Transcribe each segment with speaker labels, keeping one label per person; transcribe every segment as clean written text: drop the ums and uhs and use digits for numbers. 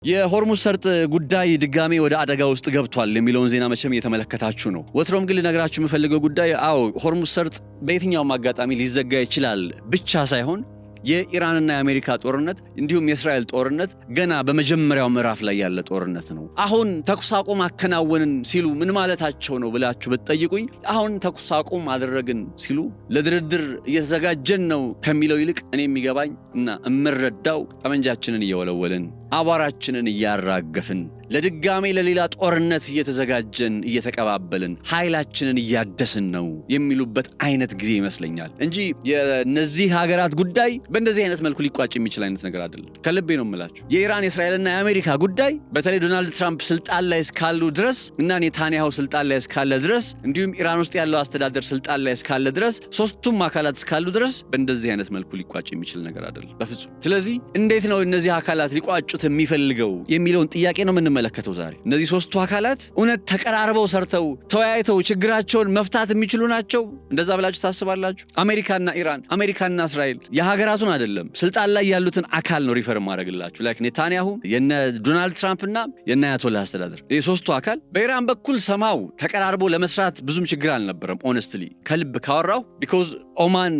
Speaker 1: የሆርሙዝ ሰርጥ ጉዳይ ድጋሜ ወደ አደጋ ውስጥ ገብቷል የሚለውን ዜና መቼም እየተመለከታችሁ ነው። ወትሮም ግን ልነግራችሁ የምፈልገው ጉዳይ ሆርሙዝ ሰርጥ በየትኛውም አጋጣሚ ሊዘጋ ይችላል ብቻ ሳይሆን የኢራንና የአሜሪካ ጦርነት እንዲሁም የእስራኤል ጦርነት ገና በመጀመሪያው ምዕራፍ ላይ ያለ ጦርነት ነው። አሁን ተኩስ አቁም አከናወንን ሲሉ ምን ማለታቸው ነው ብላችሁ ብትጠይቁኝ አሁን ተኩስ አቁም አደረግን ሲሉ ለድርድር እየተዘጋጀን ነው ከሚለው ይልቅ እኔ የሚገባኝ እና እምረዳው ጠመንጃችንን እየወለወልን አቧራችንን እያራገፍን ለድጋሜ ለሌላ ጦርነት እየተዘጋጀን እየተቀባበልን ኃይላችንን እያደስን ነው የሚሉበት አይነት ጊዜ ይመስለኛል እንጂ የነዚህ ሀገራት ጉዳይ በእንደዚህ አይነት መልኩ ሊቋጭ የሚችል አይነት ነገር አይደለም። ከልቤ ነው የምላችሁ። የኢራን የእስራኤልና የአሜሪካ ጉዳይ በተለይ ዶናልድ ትራምፕ ስልጣን ላይ እስካሉ ድረስ እና ኔታንያሁ ስልጣን ላይ እስካለ ድረስ እንዲሁም ኢራን ውስጥ ያለው አስተዳደር ስልጣን ላይ እስካለ ድረስ ሶስቱም አካላት እስካሉ ድረስ በእንደዚህ አይነት መልኩ ሊቋጭ የሚችል ነገር አይደለም በፍጹም። ስለዚህ እንዴት ነው እነዚህ አካላት ሊቋጩት የሚፈልገው የሚለውን ጥያቄ ነው የምንመለከተው ዛሬ። እነዚህ ሶስቱ አካላት እውነት ተቀራርበው ሰርተው ተወያይተው ችግራቸውን መፍታት የሚችሉ ናቸው? እንደዛ ብላችሁ ታስባላችሁ? አሜሪካና ኢራን፣ አሜሪካና እስራኤል የሀገራቱን አይደለም ስልጣን ላይ ያሉትን አካል ነው ሪፈር ማድረግላችሁ። ላይክ ኔታንያሁ፣ የነ ዶናልድ ትራምፕና የነ አያቶላህ አስተዳደር የሶስቱ አካል በኢራን በኩል ሰማው ተቀራርቦ ለመስራት ብዙም ችግር አልነበረም። ኦነስትሊ ከልብ ካወራው ቢኮዝ ኦማን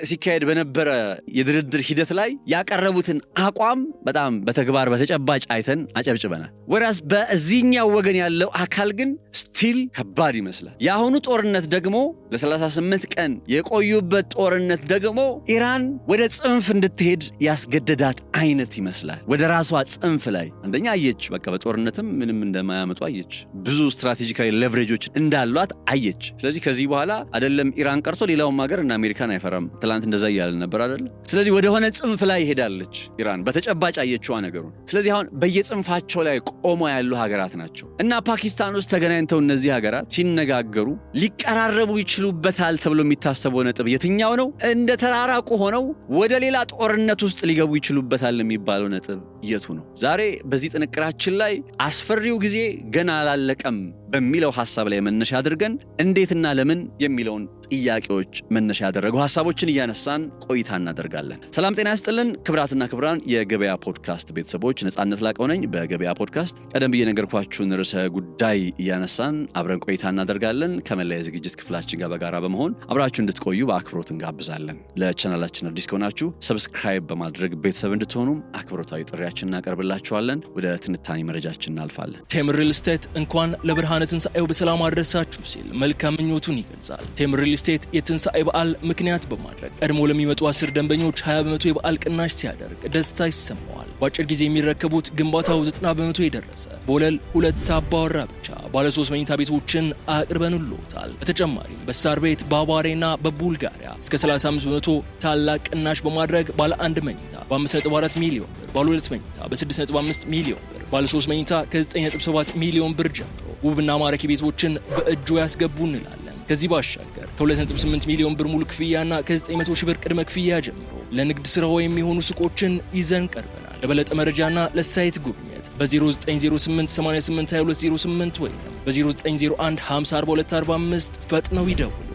Speaker 1: ሲካሄድ በነበረ የድርድር ሂደት ላይ ያቀረቡትን አቋም በጣም በተግባር በተጨባጭ አይተን አጨብጭበናል። ወራስ በዚህኛው ወገን ያለው አካል ግን ስቲል ከባድ ይመስላል። የአሁኑ ጦርነት ደግሞ ለ38 ቀን የቆዩበት ጦርነት ደግሞ ኢራን ወደ ጽንፍ እንድትሄድ ያስገደዳት አይነት ይመስላል። ወደ ራሷ ጽንፍ ላይ አንደኛ አየች፣ በቃ በጦርነትም ምንም እንደማያመጡ አየች። ብዙ ስትራቴጂካዊ ሌቨሬጆች እንዳሏት አየች። ስለዚህ ከዚህ በኋላ አይደለም ኢራን ቀርቶ ሌላውም ሀገር እና አሜሪካን አይፈራም። ትላንት እንደዛ እያልን ነበር አይደል? ስለዚህ ወደ ሆነ ጽንፍ ላይ ሄዳለች ኢራን በተጨባጭ አየችዋ ነገሩን። ስለዚህ አሁን በየጽንፋቸው ላይ ቆመው ያሉ ሀገራት ናቸው እና ፓኪስታን ውስጥ ተገናኝተው እነዚህ ሀገራት ሲነጋገሩ ሊቀራረቡ ይችሉበታል ተብሎ የሚታሰበው ነጥብ የትኛው ነው? እንደ ተራራቁ ሆነው ወደ ሌላ ጦርነት ውስጥ ሊገቡ ይችሉበታል የሚባለው ነጥብ የቱ ነው? ዛሬ በዚህ ጥንቅራችን ላይ አስፈሪው ጊዜ ገና አላለቀም በሚለው ሐሳብ ላይ መነሻ አድርገን እንዴትና ለምን የሚለውን ጥያቄዎች መነሻ ያደረጉ ሐሳቦችን እያነሳን ቆይታ እናደርጋለን። ሰላም ጤና ያስጥልን ክብራትና ክብራን የገበያ ፖድካስት ቤተሰቦች፣ ነጻነት ላቀው ነኝ። በገበያ ፖድካስት ቀደም ብዬ ነገርኳችሁን ርዕሰ ጉዳይ እያነሳን አብረን ቆይታ እናደርጋለን። ከመለያ ዝግጅት ክፍላችን ጋር በጋራ በመሆን አብራችሁ እንድትቆዩ በአክብሮት እንጋብዛለን። ለቻናላችን አዲስ ከሆናችሁ ሰብስክራይብ በማድረግ ቤተሰብ እንድትሆኑም አክብሮታዊ ጥሪያችን እናቀርብላችኋለን። ወደ ትንታኔ መረጃችን እናልፋለን።
Speaker 2: ቴምር ሪል ስቴት እንኳን ለብርሃነ ትንሣኤው በሰላም አደረሳችሁ ሲል መልካም ምኞቱን ይገልጻል። ቴምር ሪል ስቴት የትንሣኤ በዓል ምክንያት በማድረግ ቀድሞ ለሚመጡ 10 ደንበኞች 20% የበዓል ቅናሽ ሲያደርግ ደስታ ይሰማዋል። በአጭር ጊዜ የሚረከቡት ግንባታው 90% የደረሰ በወለል 2 አባወራ ብቻ ባለ 3 መኝታ ቤቶችን አቅርበንልዎታል። በተጨማሪም በሳር ቤት፣ በአዋሬና በቡልጋሪያ እስከ 35% ታላቅ ቅናሽ በማድረግ ባለ 1 መኝታ በ5.4 ሚሊዮን ብር፣ ባለ 2 መኝታ በ6.5 ሚሊዮን ብር፣ ባለ 3 መኝታ ከ9.7 ሚሊዮን ብር ጀምሮ ውብና ማራኪ ቤቶችን በእጁ ያስገቡ እንላለን። ከዚህ ባሻገር ከ2.8 ሚሊዮን ብር ሙሉ ክፍያና ከ900 ሺህ ብር ቅድመ ክፍያ ጀምሮ ለንግድ ስራው የሚሆኑ ሱቆችን ይዘን ቀርበናል። ለበለጠ መረጃና ለሳይት ጉብኝት በ0908 88 2208 ወይም በ0901 50 42 45 ፈጥነው ይደውሉ።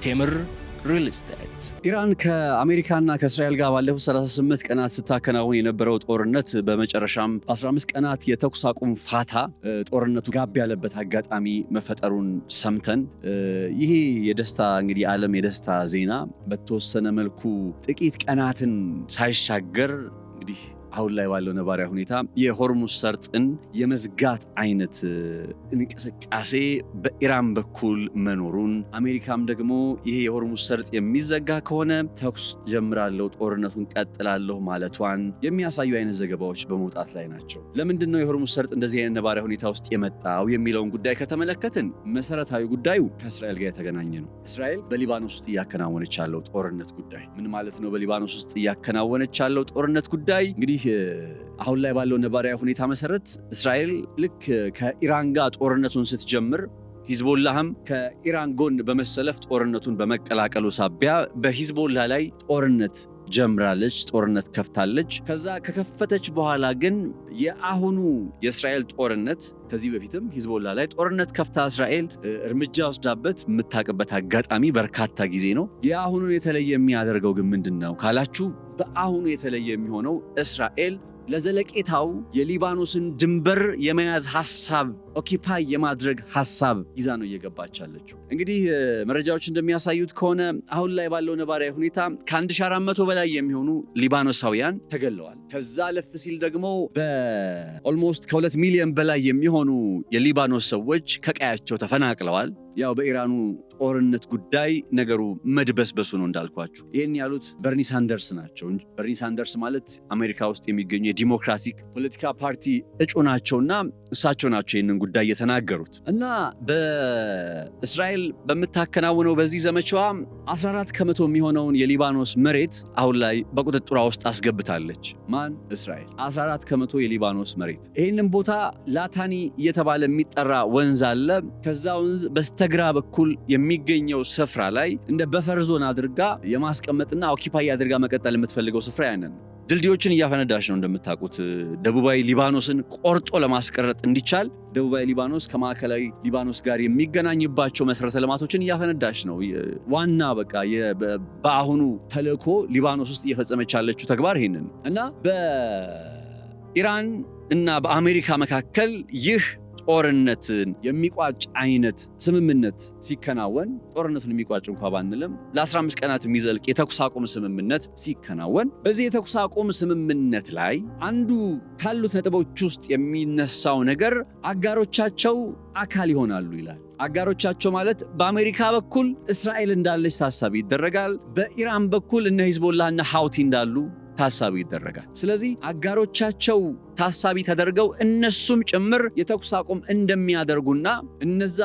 Speaker 2: ቴምር ሪል ስቴት።
Speaker 1: ኢራን ከአሜሪካና ከእስራኤል ጋር ባለፉት 38 ቀናት ስታከናውን የነበረው ጦርነት በመጨረሻም 15 ቀናት የተኩስ አቁም ፋታ ጦርነቱ ጋብ ያለበት አጋጣሚ መፈጠሩን ሰምተን ይሄ የደስታ እንግዲህ ዓለም የደስታ ዜና በተወሰነ መልኩ ጥቂት ቀናትን ሳይሻገር እንግዲህ አሁን ላይ ባለው ነባራዊ ሁኔታ የሆርሙዝ ሰርጥን የመዝጋት አይነት እንቅስቃሴ በኢራን በኩል መኖሩን አሜሪካም ደግሞ ይሄ የሆርሙዝ ሰርጥ የሚዘጋ ከሆነ ተኩስ ጀምራለሁ፣ ጦርነቱን ቀጥላለሁ ማለቷን የሚያሳዩ አይነት ዘገባዎች በመውጣት ላይ ናቸው። ለምንድን ነው የሆርሙዝ ሰርጥ እንደዚህ አይነት ነባራዊ ሁኔታ ውስጥ የመጣው የሚለውን ጉዳይ ከተመለከትን መሰረታዊ ጉዳዩ ከእስራኤል ጋር የተገናኘ ነው። እስራኤል በሊባኖስ ውስጥ እያከናወነች ያለው ጦርነት ጉዳይ ምን ማለት ነው? በሊባኖስ ውስጥ እያከናወነች ያለው ጦርነት ጉዳይ እንግዲህ አሁን ላይ ባለው ነባራዊ ሁኔታ መሰረት እስራኤል ልክ ከኢራን ጋር ጦርነቱን ስትጀምር ሂዝቦላህም ከኢራን ጎን በመሰለፍ ጦርነቱን በመቀላቀሉ ሳቢያ በሂዝቦላ ላይ ጦርነት ጀምራለች፣ ጦርነት ከፍታለች። ከዛ ከከፈተች በኋላ ግን የአሁኑ የእስራኤል ጦርነት ከዚህ በፊትም ሂዝቦላ ላይ ጦርነት ከፍታ እስራኤል እርምጃ ወስዳበት የምታውቅበት አጋጣሚ በርካታ ጊዜ ነው። የአሁኑን የተለየ የሚያደርገው ግን ምንድን ነው ካላችሁ በአሁኑ የተለየ የሚሆነው እስራኤል ለዘለቄታው የሊባኖስን ድንበር የመያዝ ሐሳብ ኦኪፓይ የማድረግ ሐሳብ ይዛ ነው እየገባች ያለችው። እንግዲህ መረጃዎች እንደሚያሳዩት ከሆነ አሁን ላይ ባለው ነባራዊ ሁኔታ ከ1400 በላይ የሚሆኑ ሊባኖሳውያን ተገለዋል። ከዛ ለፍ ሲል ደግሞ በኦልሞስት ከ2 ሚሊዮን በላይ የሚሆኑ የሊባኖስ ሰዎች ከቀያቸው ተፈናቅለዋል። ያው በኢራኑ ጦርነት ጉዳይ ነገሩ መድበስበሱ ነው እንዳልኳችሁ። ይህን ያሉት በርኒ ሳንደርስ ናቸው። በርኒ ሳንደርስ ማለት አሜሪካ ውስጥ የሚገኙ የዲሞክራቲክ ፖለቲካ ፓርቲ እጩ ናቸውና እሳቸው ናቸው ይህንን ጉዳይ የተናገሩት። እና በእስራኤል በምታከናውነው በዚህ ዘመቻዋ 14 ከመቶ የሚሆነውን የሊባኖስ መሬት አሁን ላይ በቁጥጥሯ ውስጥ አስገብታለች። ማን? እስራኤል። 14 ከመቶ የሊባኖስ መሬት። ይህንን ቦታ ላታኒ እየተባለ የሚጠራ ወንዝ አለ። ከዛ ወንዝ በስተግራ በኩል የሚገኘው ስፍራ ላይ እንደ በፈር ዞን አድርጋ የማስቀመጥና ኦኪፓይ አድርጋ መቀጠል የምትፈልገው ስፍራ ያንን ድልድዮችን እያፈነዳች ነው። እንደምታውቁት ደቡባዊ ሊባኖስን ቆርጦ ለማስቀረጥ እንዲቻል ደቡባዊ ሊባኖስ ከማዕከላዊ ሊባኖስ ጋር የሚገናኝባቸው መሰረተ ልማቶችን እያፈነዳች ነው። ዋና በቃ በአሁኑ ተልእኮ ሊባኖስ ውስጥ እየፈጸመች ያለችው ተግባር ይሄንን እና በኢራን እና በአሜሪካ መካከል ይህ ጦርነትን የሚቋጭ አይነት ስምምነት ሲከናወን ጦርነቱን የሚቋጭ እንኳ ባንልም ለ15 ቀናት የሚዘልቅ የተኩስ አቁም ስምምነት ሲከናወን በዚህ የተኩስ አቁም ስምምነት ላይ አንዱ ካሉት ነጥቦች ውስጥ የሚነሳው ነገር አጋሮቻቸው አካል ይሆናሉ ይላል። አጋሮቻቸው ማለት በአሜሪካ በኩል እስራኤል እንዳለች ታሳቢ ይደረጋል። በኢራን በኩል እነ ሂዝቦላህ እና ሐውቲ እንዳሉ ታሳቢ ይደረጋል። ስለዚህ አጋሮቻቸው ታሳቢ ተደርገው እነሱም ጭምር የተኩስ አቁም እንደሚያደርጉና እነዛ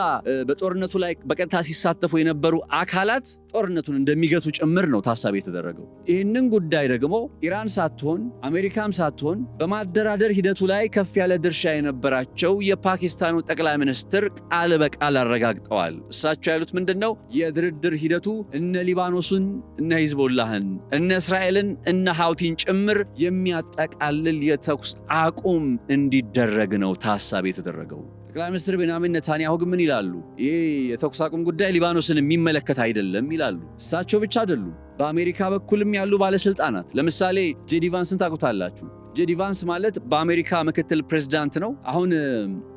Speaker 1: በጦርነቱ ላይ በቀጥታ ሲሳተፉ የነበሩ አካላት ጦርነቱን እንደሚገቱ ጭምር ነው ታሳቢ የተደረገው። ይህንን ጉዳይ ደግሞ ኢራን ሳትሆን አሜሪካም ሳትሆን በማደራደር ሂደቱ ላይ ከፍ ያለ ድርሻ የነበራቸው የፓኪስታኑ ጠቅላይ ሚኒስትር ቃል በቃል አረጋግጠዋል። እሳቸው ያሉት ምንድነው? የድርድር ሂደቱ እነ ሊባኖስን፣ እነ ሂዝቦላህን፣ እነ እስራኤልን፣ እነ ሐውቲን ጭምር የሚያጠቃልል የተኩስ አቁም እንዲደረግ ነው ታሳቢ የተደረገው። ጠቅላይ ሚኒስትር ቤንያሚን ኔታንያሁ ግን ምን ይላሉ? ይህ የተኩስ አቁም ጉዳይ ሊባኖስን የሚመለከት አይደለም ይላሉ። እሳቸው ብቻ አይደሉም፣ በአሜሪካ በኩልም ያሉ ባለስልጣናት ለምሳሌ ጄዲ ቫንስን ታውቁታላችሁ። ጄዲ ቫንስ ማለት በአሜሪካ ምክትል ፕሬዝዳንት ነው። አሁን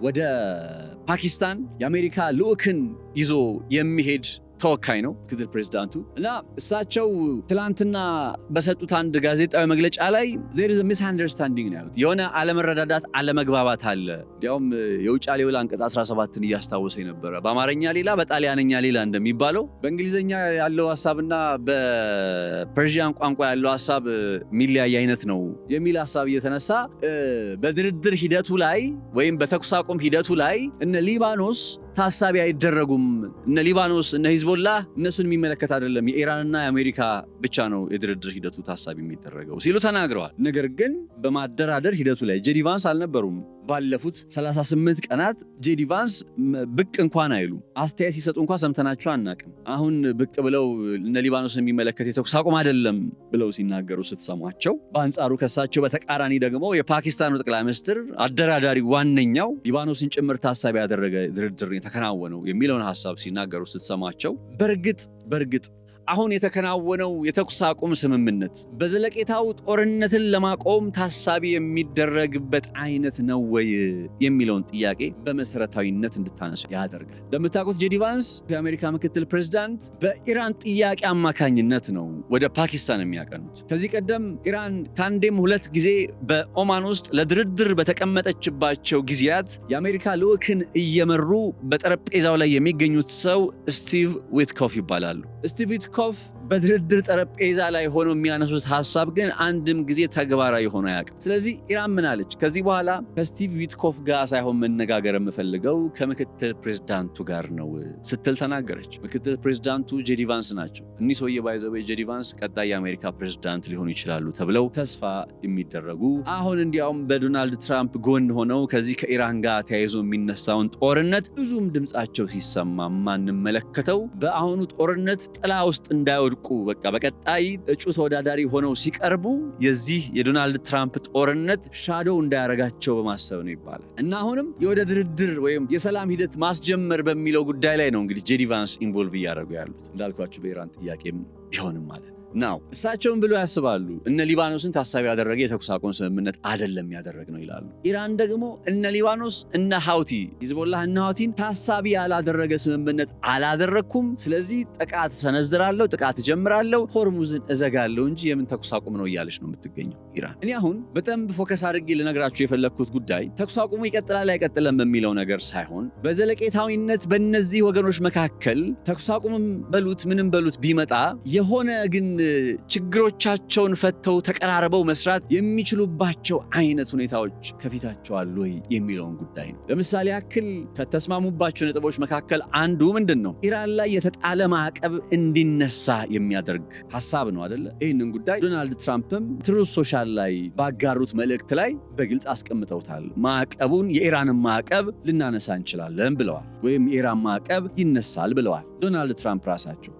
Speaker 1: ወደ ፓኪስታን የአሜሪካ ልዑክን ይዞ የሚሄድ ተወካይ ነው ምክትል ፕሬዝዳንቱ። እና እሳቸው ትላንትና በሰጡት አንድ ጋዜጣዊ መግለጫ ላይ there is a misunderstanding ነው ያሉት። የሆነ አለመረዳዳት፣ አለመግባባት አለ። እንዲያውም የውጫሌ ውል አንቀጽ 17ን እያስታወሰ ነበረ። በአማርኛ ሌላ በጣሊያንኛ ሌላ እንደሚባለው በእንግሊዝኛ ያለው ሐሳብና በፐርሺያን ቋንቋ ያለው ሐሳብ የሚለያይ አይነት ነው የሚል ሐሳብ እየተነሳ በድርድር ሂደቱ ላይ ወይም በተኩስ አቁም ሂደቱ ላይ እነ ሊባኖስ ታሳቢ አይደረጉም። እነ ሊባኖስ እነ ሂዝቦላህ እነሱን የሚመለከት አይደለም፣ የኢራንና የአሜሪካ ብቻ ነው የድርድር ሂደቱ ታሳቢ የሚደረገው ሲሉ ተናግረዋል። ነገር ግን በማደራደር ሂደቱ ላይ ጄዲ ቫንስ አልነበሩም። ባለፉት 38 ቀናት ጄዲ ቫንስ ብቅ እንኳን አይሉ፣ አስተያየት ሲሰጡ እንኳን ሰምተናቸው አናቅም። አሁን ብቅ ብለው እነ ሊባኖስ የሚመለከት የተኩስ አቁም አይደለም ብለው ሲናገሩ ስትሰሟቸው፣ በአንጻሩ ከሳቸው በተቃራኒ ደግሞ የፓኪስታኑ ጠቅላይ ሚኒስትር አደራዳሪ ዋነኛው ሊባኖስን ጭምር ታሳቢ ያደረገ ድርድር የተከናወነው የሚለውን ሐሳብ ሲናገሩ ስትሰማቸው በእርግጥ አሁን የተከናወነው የተኩስ አቁም ስምምነት በዘለቄታው ጦርነትን ለማቆም ታሳቢ የሚደረግበት አይነት ነው ወይ የሚለውን ጥያቄ በመሰረታዊነት እንድታነሱ ያደርጋል። እንደምታውቁት ጄዲ ቫንስ የአሜሪካ ምክትል ፕሬዝዳንት በኢራን ጥያቄ አማካኝነት ነው ወደ ፓኪስታን የሚያቀኑት። ከዚህ ቀደም ኢራን ከአንዴም 2 ጊዜ በኦማን ውስጥ ለድርድር በተቀመጠችባቸው ጊዜያት የአሜሪካ ልዑክን እየመሩ በጠረጴዛው ላይ የሚገኙት ሰው ስቲቭ ዊትኮፍ ይባላሉ። ስቲቭ ዊትኮፍ በድርድር ጠረጴዛ ላይ ሆኖ የሚያነሱት ሐሳብ ግን አንድም ጊዜ ተግባራዊ ሆኖ አያውቅም። ስለዚህ ኢራን ምን አለች? ከዚህ በኋላ ከስቲቭ ዊትኮፍ ጋር ሳይሆን መነጋገር የምፈልገው ከምክትል ፕሬዝዳንቱ ጋር ነው ስትል ተናገረች። ምክትል ፕሬዝዳንቱ ጄዲ ቫንስ ናቸው። እኒህ ሰውዬ ባይዘው ጄዲ ቫንስ ቀጣይ የአሜሪካ ፕሬዝዳንት ሊሆኑ ይችላሉ ተብለው ተስፋ የሚደረጉ አሁን እንዲያውም በዶናልድ ትራምፕ ጎን ሆነው ከዚህ ከኢራን ጋር ተያይዞ የሚነሳውን ጦርነት ብዙም ድምፃቸው ሲሰማ ማንመለከተው በአሁኑ ጦርነት ጥላ ውስጥ እንዳይወድቁ በቃ በቀጣይ እጩ ተወዳዳሪ ሆነው ሲቀርቡ የዚህ የዶናልድ ትራምፕ ጦርነት ሻዶው እንዳያረጋቸው በማሰብ ነው ይባላል። እና አሁንም የወደ ድርድር ወይም የሰላም ሂደት ማስጀመር በሚለው ጉዳይ ላይ ነው እንግዲህ ጄዲ ቫንስ ኢንቮልቭ እያደረጉ ያሉት እንዳልኳችሁ በኢራን ጥያቄም ቢሆንም ማለት ናው እሳቸውን ብሎ ያስባሉ እነ ሊባኖስን ታሳቢ ያደረገ የተኩስ አቁም ስምምነት አይደለም ያደረግነው ይላሉ። ኢራን ደግሞ እነ ሊባኖስ እነ ሃውቲ ሂዝቦላህ እነ ሃውቲን ታሳቢ ያላደረገ ስምምነት አላደረኩም፣ ስለዚህ ጥቃት ሰነዝራለሁ፣ ጥቃት ጀምራለሁ፣ ሆርሙዝን እዘጋለሁ እንጂ የምን ተኩስ አቁም ነው እያለች ነው የምትገኘው ኢራን። እኔ አሁን በጣም ፎከስ አድርጌ ልነግራችሁ የፈለግኩት ጉዳይ ተኩስ አቁሙ ይቀጥላል አይቀጥልም በሚለው ነገር ሳይሆን በዘለቄታዊነት በእነዚህ ወገኖች መካከል ተኩስ አቁምም በሉት ምንም በሉት ቢመጣ የሆነ ግን ችግሮቻቸውን ፈተው ተቀራርበው መስራት የሚችሉባቸው አይነት ሁኔታዎች ከፊታቸው አሉ ወይ የሚለውን ጉዳይ ነው። ለምሳሌ ያክል ከተስማሙባቸው ነጥቦች መካከል አንዱ ምንድን ነው? ኢራን ላይ የተጣለ ማዕቀብ እንዲነሳ የሚያደርግ ሐሳብ ነው አይደለ? ይህንን ጉዳይ ዶናልድ ትራምፕም ትሩዝ ሶሻል ላይ ባጋሩት መልእክት ላይ በግልጽ አስቀምጠውታል። ማዕቀቡን የኢራንን ማዕቀብ ልናነሳ እንችላለን ብለዋል፣ ወይም የኢራን ማዕቀብ ይነሳል ብለዋል ዶናልድ ትራምፕ ራሳቸው።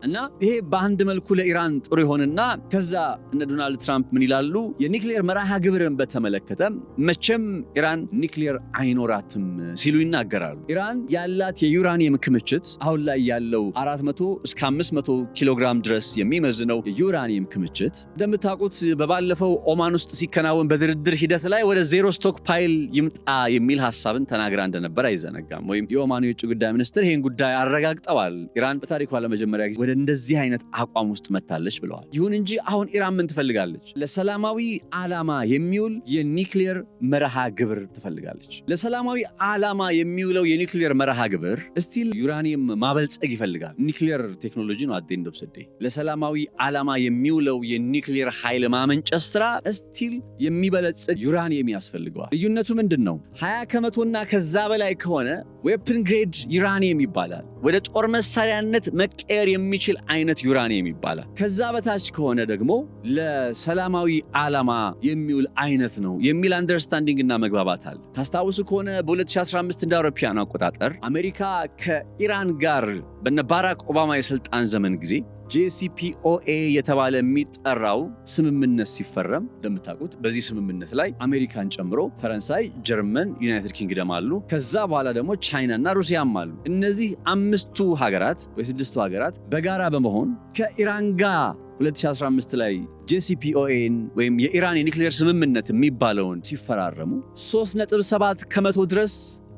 Speaker 1: እና ይሄ በአንድ መልኩ ለኢራን ጥሩ ይሆንና ከዛ እነ ዶናልድ ትራምፕ ምን ይላሉ? የኒክሌር መርሃ ግብርን በተመለከተ መቼም ኢራን ኒክሌር አይኖራትም ሲሉ ይናገራሉ። ኢራን ያላት የዩራኒየም ክምችት አሁን ላይ ያለው 400 እስከ 500 ኪሎግራም ድረስ የሚመዝነው የዩራኒየም ክምችት እንደምታውቁት በባለፈው ኦማን ውስጥ ሲከናወን በድርድር ሂደት ላይ ወደ ዜሮ ስቶክ ፓይል ይምጣ የሚል ሐሳብን ተናግራ እንደነበር አይዘነጋም። ወይም የኦማኑ የውጭ ጉዳይ ሚኒስትር ይህን ጉዳይ አረጋግጠዋል። ኢራን በታሪኳ ለመጀመሪያ ጊዜ ወደ እንደዚህ አይነት አቋም ውስጥ መታለች ብለዋል። ይሁን እንጂ አሁን ኢራን ምን ትፈልጋለች? ለሰላማዊ ዓላማ የሚውል የኒክሌር መርሃ ግብር ትፈልጋለች። ለሰላማዊ ዓላማ የሚውለው የኒክሌር መርሃ ግብር ስቲል ዩራኒየም ማበልጸግ ይፈልጋል። ኒክሌር ቴክኖሎጂ ነው አዴ እንደብሰዴ። ለሰላማዊ ዓላማ የሚውለው የኒክሌር ኃይል ማመንጨት ስራ ስቲል የሚበለጽግ ዩራኒየም ያስፈልገዋል። ልዩነቱ ምንድን ነው? 20 ከመቶና ከዛ በላይ ከሆነ ዌፕን ግሬድ ዩራኒየም ይባላል። ወደ ጦር መሳሪያነት መቀየር የሚችል አይነት ዩራኒየም ይባላል። ከዛ በታች ከሆነ ደግሞ ለሰላማዊ ዓላማ የሚውል አይነት ነው የሚል አንደርስታንዲንግ እና መግባባት አለ። ታስታውሱ ከሆነ በ2015 እንደ አውሮፓውያን አቆጣጠር አሜሪካ ከኢራን ጋር በነ ባራክ ኦባማ የስልጣን ዘመን ጊዜ JCPOA የተባለ የሚጠራው ስምምነት ሲፈረም እንደምታውቁት በዚህ ስምምነት ላይ አሜሪካን ጨምሮ ፈረንሳይ፣ ጀርመን፣ ዩናይትድ ኪንግደም አሉ። ከዛ በኋላ ደግሞ ቻይና እና ሩሲያም አሉ። እነዚህ አምስቱ ሀገራት ወይ ስድስቱ ሀገራት በጋራ በመሆን ከኢራን ጋር 2015 ላይ JCPOAን ወይም የኢራን የኒክሌር ስምምነት የሚባለውን ሲፈራረሙ 3.7 ከመቶ ድረስ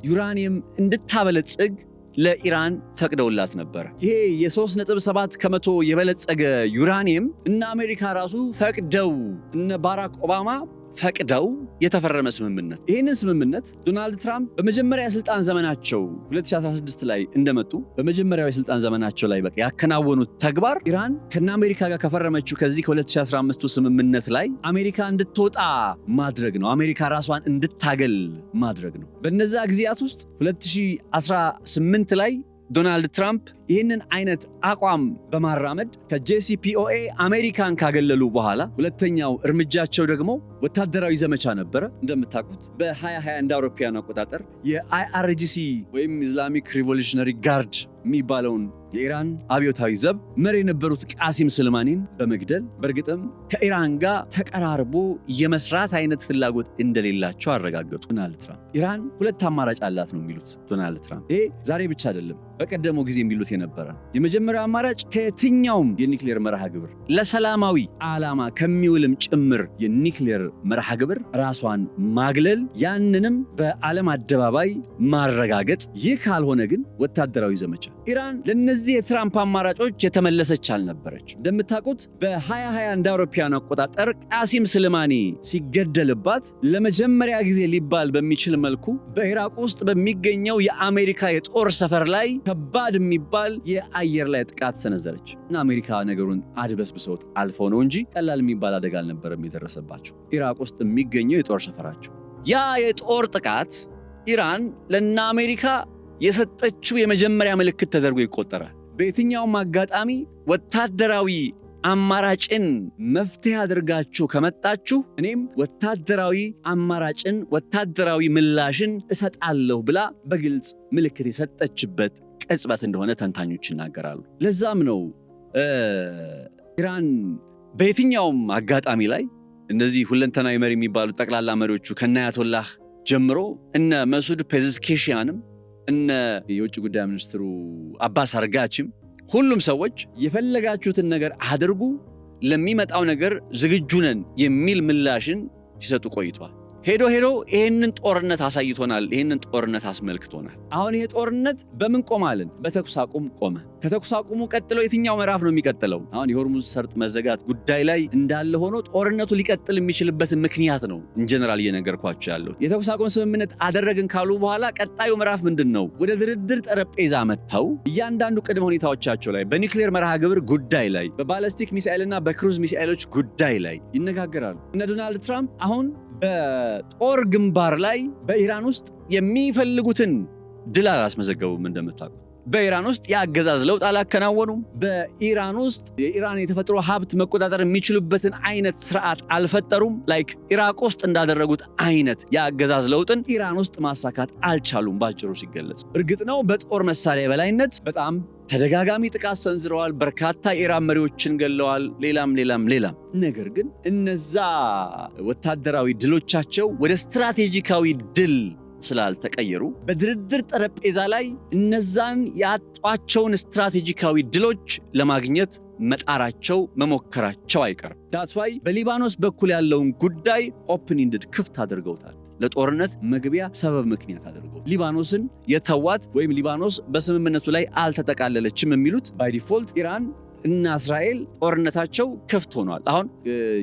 Speaker 1: ዩራኒየም እንድታበለጽግ ለኢራን ፈቅደውላት ነበር። ይሄ የ3.7 ከመቶ የበለጸገ ዩራኒየም እነ አሜሪካ ራሱ ፈቅደው እነ ባራክ ኦባማ ፈቅደው የተፈረመ ስምምነት። ይህንን ስምምነት ዶናልድ ትራምፕ በመጀመሪያ የስልጣን ዘመናቸው 2016 ላይ እንደመጡ በመጀመሪያው የስልጣን ዘመናቸው ላይ በቃ ያከናወኑት ተግባር ኢራን ከነ አሜሪካ ጋር ከፈረመችው ከዚህ ከ2015 ስምምነት ላይ አሜሪካ እንድትወጣ ማድረግ ነው። አሜሪካ ራሷን እንድታገል ማድረግ ነው። በነዛ ጊዜያት ውስጥ 2018 ላይ ዶናልድ ትራምፕ ይህንን አይነት አቋም በማራመድ ከJCPOA አሜሪካን ካገለሉ በኋላ ሁለተኛው እርምጃቸው ደግሞ ወታደራዊ ዘመቻ ነበረ። እንደምታውቁት በ2020 እንደ አውሮፓውያን አቆጣጠር የIRGC ወይም ኢስላሚክ ሪቮሉሽነሪ ጋርድ የሚባለውን የኢራን አብዮታዊ ዘብ መሪ የነበሩት ቃሲም ስልማኒን በመግደል በእርግጥም ከኢራን ጋር ተቀራርቦ የመስራት አይነት ፍላጎት እንደሌላቸው አረጋገጡ ዶናልድ ትራምፕ። ኢራን ሁለት አማራጭ አላት ነው የሚሉት ዶናልድ ትራምፕ። ይሄ ዛሬ ብቻ አይደለም፣ በቀደመው ጊዜ የሚሉት የነበረ። የመጀመሪያው አማራጭ ከየትኛውም የኒክሌር መርሃ ግብር ለሰላማዊ ዓላማ ከሚውልም ጭምር የኒክሌር መርሃ ግብር ራሷን ማግለል፣ ያንንም በዓለም አደባባይ ማረጋገጥ። ይህ ካልሆነ ግን ወታደራዊ ዘመቻ። ኢራን ለነዚህ የትራምፕ አማራጮች የተመለሰች አልነበረች። እንደምታውቁት በ2020 እንደ አውሮፓውያን አቆጣጠር ቃሲም ስልማኒ ሲገደልባት ለመጀመሪያ ጊዜ ሊባል በሚችል መልኩ በኢራቅ ውስጥ በሚገኘው የአሜሪካ የጦር ሰፈር ላይ ከባድ የሚባል የአየር ላይ ጥቃት ሰነዘረች እና አሜሪካ ነገሩን አድበስብሰውት አልፈው ነው እንጂ ቀላል የሚባል አደጋ አልነበረም የደረሰባቸው ኢራቅ ውስጥ የሚገኘው የጦር ሰፈራቸው። ያ የጦር ጥቃት ኢራን ለና አሜሪካ የሰጠችው የመጀመሪያ ምልክት ተደርጎ ይቆጠራል። በየትኛውም አጋጣሚ ወታደራዊ አማራጭን መፍትሄ አድርጋችሁ ከመጣችሁ እኔም ወታደራዊ አማራጭን ወታደራዊ ምላሽን እሰጣለሁ ብላ በግልጽ ምልክት የሰጠችበት ቅጽበት እንደሆነ ተንታኞች ይናገራሉ። ለዛም ነው ኢራን በየትኛውም አጋጣሚ ላይ እነዚህ ሁለንተናዊ መሪ የሚባሉ ጠቅላላ መሪዎቹ ከአያቶላህ ጀምሮ እነ መሱድ ፔዜሽኪያንም እነ የውጭ ጉዳይ ሚኒስትሩ አባስ አርጋቺም ሁሉም ሰዎች የፈለጋችሁትን ነገር አድርጉ፣ ለሚመጣው ነገር ዝግጁ ነን የሚል ምላሽን ሲሰጡ ቆይቷል። ሄዶ ይሄንን ጦርነት አሳይቶናል፣ ይሄንን ጦርነት አስመልክቶናል። አሁን ይሄ ጦርነት በምን ቆማልን? በተኩስ አቁም ቆመ። ከተኩስ አቁሙ ቀጥሎ የትኛው ምዕራፍ ነው የሚቀጥለው? አሁን የሆርሙዝ ሰርጥ መዘጋት ጉዳይ ላይ እንዳለ ሆኖ ጦርነቱ ሊቀጥል የሚችልበት ምክንያት ነው ኢንጀነራል እየነገርኳቸው ያለው። የተኩስ አቁም ስምምነት አደረግን ካሉ በኋላ ቀጣዩ ምዕራፍ ምንድነው? ወደ ድርድር ጠረጴዛ መጥተው እያንዳንዱ ቅድመ ሁኔታዎቻቸው ላይ በኒውክሌር መርሃ ግብር ጉዳይ ላይ፣ በባሊስቲክ ሚሳኤልና በክሩዝ ሚሳኤሎች ጉዳይ ላይ ይነጋገራሉ። እነ ዶናልድ ትራምፕ አሁን በጦር ግንባር ላይ በኢራን ውስጥ የሚፈልጉትን ድል አላስመዘገቡም። እንደምታውቁ በኢራን ውስጥ የአገዛዝ ለውጥ አላከናወኑም። በኢራን ውስጥ የኢራን የተፈጥሮ ሀብት መቆጣጠር የሚችሉበትን አይነት ስርዓት አልፈጠሩም። ላይክ ኢራቅ ውስጥ እንዳደረጉት አይነት የአገዛዝ ለውጥን ኢራን ውስጥ ማሳካት አልቻሉም። ባጭሩ ሲገለጽ እርግጥ ነው በጦር መሳሪያ የበላይነት በጣም ተደጋጋሚ ጥቃት ሰንዝረዋል። በርካታ የኢራን መሪዎችን ገለዋል። ሌላም። ነገር ግን እነዛ ወታደራዊ ድሎቻቸው ወደ ስትራቴጂካዊ ድል ስላልተቀየሩ በድርድር ጠረጴዛ ላይ እነዛን ያጧቸውን ስትራቴጂካዊ ድሎች ለማግኘት መሞከራቸው አይቀርም። that's why በሊባኖስ በኩል ያለውን ጉዳይ ኦፕን ኢንድድ ክፍት አድርገውታል። ለጦርነት መግቢያ ሰበብ ምክንያት አድርገው ሊባኖስን የተዋት ወይም ሊባኖስ በስምምነቱ ላይ አልተጠቃለለችም የሚሉት ባይ ዲፎልት ኢራን እና እስራኤል ጦርነታቸው ክፍት ሆኗል። አሁን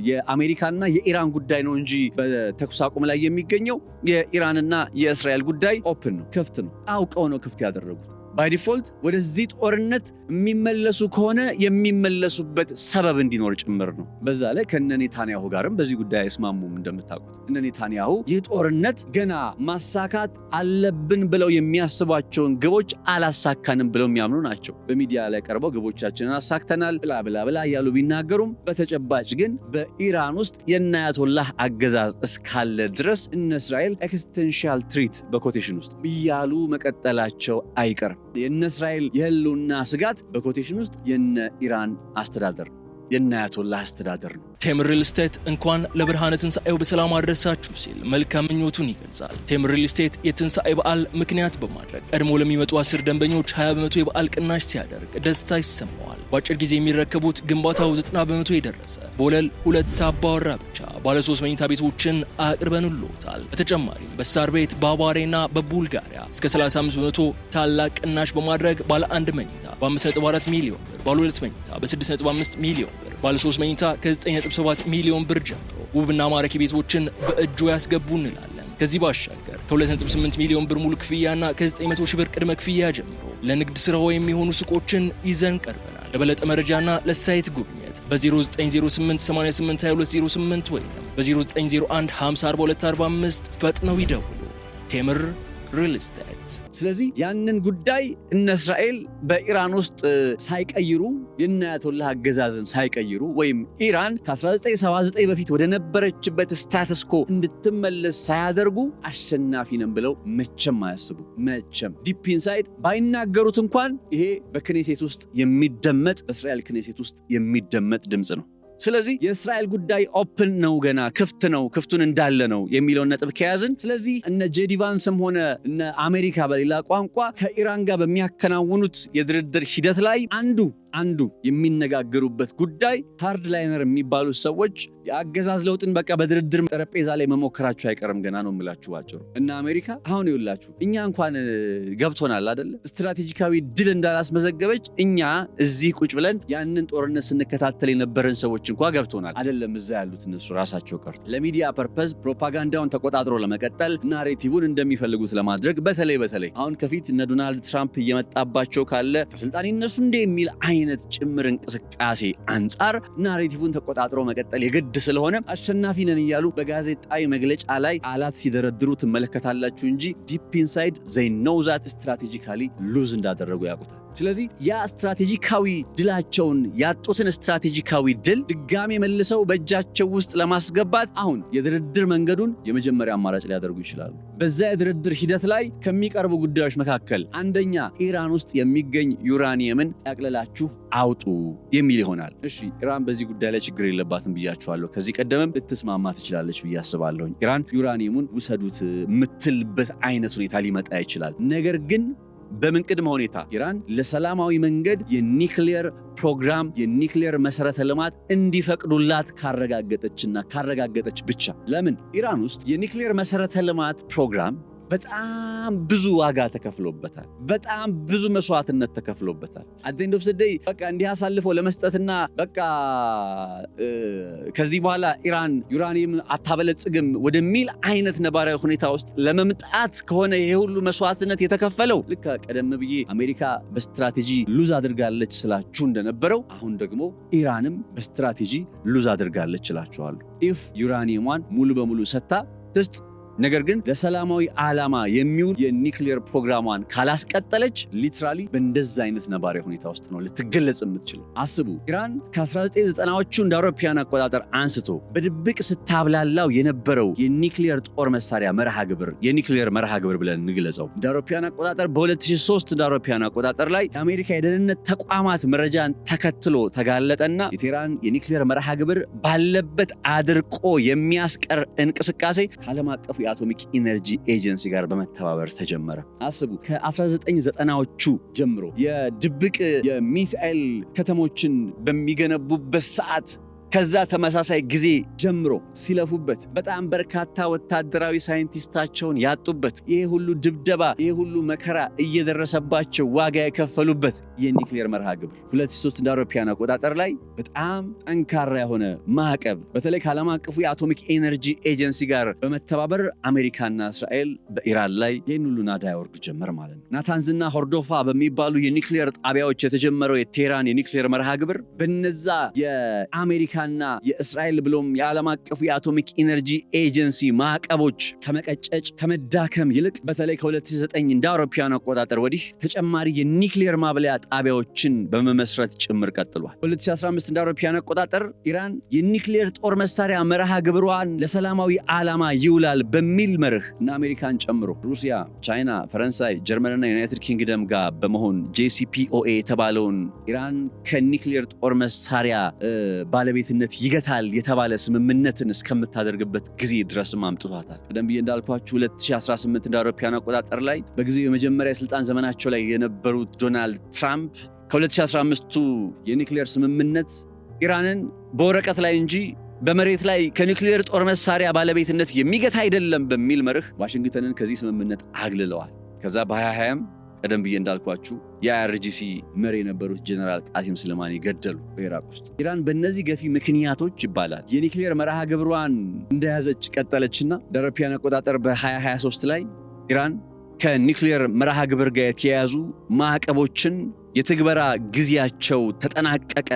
Speaker 1: የአሜሪካና የኢራን ጉዳይ ነው እንጂ በተኩስ አቁም ላይ የሚገኘው የኢራንና የእስራኤል ጉዳይ ኦፕን ነው፣ ክፍት ነው። አውቀው ነው ክፍት ያደረጉት። ባይ ዲፎልት ወደዚህ ጦርነት የሚመለሱ ከሆነ የሚመለሱበት ሰበብ እንዲኖር ጭምር ነው። በዛ ላይ ከነ ኔታንያሁ ጋርም በዚህ ጉዳይ አይስማሙም። እንደምታውቁት እነ ኔታንያሁ ይህ ጦርነት ገና ማሳካት አለብን ብለው የሚያስቧቸውን ግቦች አላሳካንም ብለው የሚያምኑ ናቸው። በሚዲያ ላይ ቀርበው ግቦቻችንን አሳክተናል ብላ እያሉ ቢናገሩም በተጨባጭ ግን በኢራን ውስጥ የአያቶላህ አገዛዝ እስካለ ድረስ እነ እስራኤል ኤክስቴንሻል ትሪት በኮቴሽን ውስጥ እያሉ መቀጠላቸው አይቀርም። የነ እስራኤል የህልውና ስጋት በኮቴሽን ውስጥ የነ ኢራን አስተዳደር የነ አያቶላህ አስተዳደር ነው።
Speaker 2: ቴምር ሪል ስቴት እንኳን ለብርሃነ ትንሣኤው በሰላም አደረሳችሁ ሲል መልካም ምኞቱን ይገልጻል። ቴምር ሪል ስቴት የትንሣኤ በዓል ምክንያት በማድረግ ቀድሞ ለሚመጡ 10 ደንበኞች 20% የበዓል ቅናሽ ሲያደርግ ደስታ ይሰማዋል። በአጭር ጊዜ የሚረከቡት ግንባታው 90% የደረሰ በወለል 2 አባወራ ብቻ ባለ 3 መኝታ ቤቶችን አቅርበንልዎታል። በተጨማሪም በሳር ቤት በአቧሬና በቡልጋሪያ እስከ 35% ታላቅ ቅናሽ በማድረግ ባለ 1 መኝታ በ5.4 ሚሊዮን ብር፣ ባለ 2 መኝታ በ6.5 ሚሊዮን ብር፣ ባለ 3 መኝታ ከ9.7 ሚሊዮን ብር ጀምሮ ውብና ማራኪ ቤቶችን በእጁ ያስገቡ እንላለን። ከዚህ ባሻገር ከ2.8 ሚሊዮን ብር ሙሉ ክፍያና ከ900 ሺህ ብር ቅድመ ክፍያ ጀምሮ ለንግድ ስራው የሚሆኑ ሱቆችን ይዘን ቀርበናል። ለበለጠ መረጃና ለሳይት ጉብኝት በ0908 882208 ወይም በ0901 504245 ፈጥነው ይደውሉ። ቴምር ሪል ስቴት።
Speaker 1: ስለዚህ ያንን ጉዳይ እነ እስራኤል በኢራን ውስጥ ሳይቀይሩ የነ አያቶላህ አገዛዝን ሳይቀይሩ ወይም ኢራን ከ1979 በፊት ወደ ነበረችበት ስታተስ ኮ እንድትመለስ ሳያደርጉ አሸናፊ ነን ብለው መቼም አያስቡ። መቼም ዲፕ ኢንሳይድ ባይናገሩት እንኳን ይሄ በክኔሴት ውስጥ የሚደመጥ በእስራኤል ክኔሴት ውስጥ የሚደመጥ ድምፅ ነው። ስለዚህ የእስራኤል ጉዳይ ኦፕን ነው፣ ገና ክፍት ነው፣ ክፍቱን እንዳለ ነው የሚለውን ነጥብ ከያዝን፣ ስለዚህ እነ ጄዲ ቫንስም ሆነ እነ አሜሪካ በሌላ ቋንቋ ከኢራን ጋር በሚያከናውኑት የድርድር ሂደት ላይ አንዱ የሚነጋገሩበት ጉዳይ ሃርድ ላይነር የሚባሉት ሰዎች የአገዛዝ ለውጥን በቃ በድርድር ጠረጴዛ ላይ መሞከራቸው አይቀርም ገና ነው የምላችሁ ባጭሩ። እና አሜሪካ አሁን ይውላችሁ እኛ እንኳን ገብቶናል አይደለ ስትራቴጂካዊ ድል እንዳላስመዘገበች እኛ እዚህ ቁጭ ብለን ያንን ጦርነት ስንከታተል የነበረን ሰዎች እንኳን ገብቶናል አይደለም። እዛ ያሉት እነሱ ራሳቸው ቀርቶ ለሚዲያ ፐርፐዝ ፕሮፓጋንዳውን ተቆጣጥሮ ለመቀጠል ናሬቲቭን እንደሚፈልጉት ለማድረግ በተለይ አሁን ከፊት እነ ዶናልድ ትራምፕ እየመጣባቸው ካለ ከስልጣን ይነሱ እንደ የሚል አይነት ጭምር እንቅስቃሴ አንጻር ናሬቲቭን ተቆጣጥሮ መቀጠል የግድ ስለሆነ አሸናፊ ነን እያሉ በጋዜጣዊ መግለጫ ላይ ቃላት ሲደረድሩ ትመለከታላችሁ እንጂ ዲፕ ኢንሳይድ they know that strategically ሉዝ እንዳደረጉ ያውቁታል። ስለዚህ ያ ስትራቴጂካዊ ድላቸውን ያጡትን ስትራቴጂካዊ ድል ድጋሜ መልሰው በእጃቸው ውስጥ ለማስገባት አሁን የድርድር መንገዱን የመጀመሪያ አማራጭ ሊያደርጉ ይችላሉ። በዛ የድርድር ሂደት ላይ ከሚቀርቡ ጉዳዮች መካከል አንደኛ ኢራን ውስጥ የሚገኝ ዩራኒየምን ጠቅልላችሁ አውጡ የሚል ይሆናል። እሺ ኢራን በዚህ ጉዳይ ላይ ችግር የለባትም ብያችኋለሁ። ከዚህ ቀደምም ልትስማማ ትችላለች ብዬ አስባለሁ። ኢራን ዩራኒየሙን ውሰዱት የምትልበት አይነት ሁኔታ ሊመጣ ይችላል። ነገር ግን በምን ቅድመ ሁኔታ ኢራን ለሰላማዊ መንገድ የኒክሌር ፕሮግራም የኒክሌር መሰረተ ልማት እንዲፈቅዱላት ካረጋገጠች ብቻ። ለምን ኢራን ውስጥ የኒክሌር መሰረተ ልማት ፕሮግራም በጣም ብዙ ዋጋ ተከፍሎበታል። በጣም ብዙ መስዋዕትነት ተከፍሎበታል። አት ኦፍ ዘ ዴይ በቃ እንዲህ አሳልፈው ለመስጠትና በቃ ከዚህ በኋላ ኢራን ዩራኒየም አታበለጽግም ወደሚል አይነት ነባራዊ ሁኔታ ውስጥ ለመምጣት ከሆነ ይሄ ሁሉ መስዋዕትነት የተከፈለው ልክ ቀደም ብዬ አሜሪካ በስትራቴጂ ሉዝ አድርጋለች ስላችሁ እንደነበረው አሁን ደግሞ ኢራንም በስትራቴጂ ሉዝ አድርጋለች እላችኋለሁ። ኢፍ ዩራኒየሟን ሙሉ በሙሉ ሰጥታ ትስጥ፣ ነገር ግን ለሰላማዊ ዓላማ የሚውል የኒክሌር ፕሮግራሟን ካላስቀጠለች ሊትራሊ በእንደዛ አይነት ነባራዊ ሁኔታ ውስጥ ነው ልትገለጽ የምትችለው። አስቡ ኢራን ከ1990ዎቹ እንደ አውሮፓውያን አቆጣጠር አንስቶ በድብቅ ስታብላላው የነበረው የኒክሌር ጦር መሳሪያ መርሃ ግብር የኒክሌር መርሃ ግብር ብለን እንግለጸው እንደ አውሮፓውያን አቆጣጠር በ2003 እንደ አውሮፓውያን አቆጣጠር ላይ የአሜሪካ የደህንነት ተቋማት መረጃን ተከትሎ ተጋለጠና የቴህራን የኒክሌር መርሃ ግብር ባለበት አድርቆ የሚያስቀር እንቅስቃሴ ከዓለም አቀፉ የአቶሚክ ኢነርጂ ኤጀንሲ ጋር በመተባበር ተጀመረ። አስቡ ከ1990ዎቹ ጀምሮ የድብቅ የሚሳኤል ከተሞችን በሚገነቡበት ሰዓት ከዛ ተመሳሳይ ጊዜ ጀምሮ ሲለፉበት በጣም በርካታ ወታደራዊ ሳይንቲስታቸውን ያጡበት ይሄ ሁሉ ድብደባ ይሄ ሁሉ መከራ እየደረሰባቸው ዋጋ የከፈሉበት የኒክሌር መርሃ ግብር 2003 እንደ አውሮፓውያን አቆጣጠር ላይ በጣም ጠንካራ የሆነ ማዕቀብ በተለይ ከዓለም አቀፉ የአቶሚክ ኤነርጂ ኤጀንሲ ጋር በመተባበር አሜሪካና እስራኤል በኢራን ላይ ይህን ሁሉ ናዳ ያወርዱ ጀመር ማለት ነው። ናታንዝና ሆርዶፋ በሚባሉ የኒክሌር ጣቢያዎች የተጀመረው የቴህራን የኒክሌር መርሃ ግብር በነዛ የአሜሪካ እና የእስራኤል ብሎም የዓለም አቀፉ የአቶሚክ ኢነርጂ ኤጀንሲ ማዕቀቦች ከመቀጨጭ ከመዳከም ይልቅ በተለይ ከ2009 እንደ አውሮፓውያን አቆጣጠር ወዲህ ተጨማሪ የኒክሌር ማብለያ ጣቢያዎችን በመመስረት ጭምር ቀጥሏል። 2015 እንደ አውሮፓውያን አቆጣጠር ኢራን የኒክሌር ጦር መሳሪያ መርሃ ግብሯን ለሰላማዊ ዓላማ ይውላል በሚል መርህ እና አሜሪካን ጨምሮ ሩሲያ፣ ቻይና፣ ፈረንሳይ፣ ጀርመንና ዩናይትድ ኪንግደም ጋር በመሆን JCPOA የተባለውን ኢራን ከኒክሌር ጦር መሳሪያ ባለቤት ይገታል የተባለ ስምምነትን እስከምታደርግበት ጊዜ ድረስም አምጥቷታል። ቀደም ብዬ እንዳልኳችሁ 2018 እንደ አውሮፓውያን አቆጣጠር ላይ በጊዜው የመጀመሪያ የስልጣን ዘመናቸው ላይ የነበሩት ዶናልድ ትራምፕ ከ2015ቱ የኒክሌር ስምምነት ኢራንን በወረቀት ላይ እንጂ በመሬት ላይ ከኒክሌር ጦር መሳሪያ ባለቤትነት የሚገታ አይደለም በሚል መርህ ዋሽንግተንን ከዚህ ስምምነት አግልለዋል። ከዛ በ2020 ቀደም ብዬ እንዳልኳችሁ የአይአርጂሲ መሪ የነበሩት ጀነራል ቃሲም ስሌማኒ ገደሉ በኢራቅ ውስጥ። ኢራን በእነዚህ ገፊ ምክንያቶች ይባላል የኒክሌር መርሃ ግብሯን እንደያዘች ቀጠለችና እንደ አውሮፓውያን አቆጣጠር በ2023 ላይ ኢራን ከኒክሌር መርሃ ግብር ጋር የተያያዙ ማዕቀቦችን የትግበራ ጊዜያቸው ተጠናቀቀ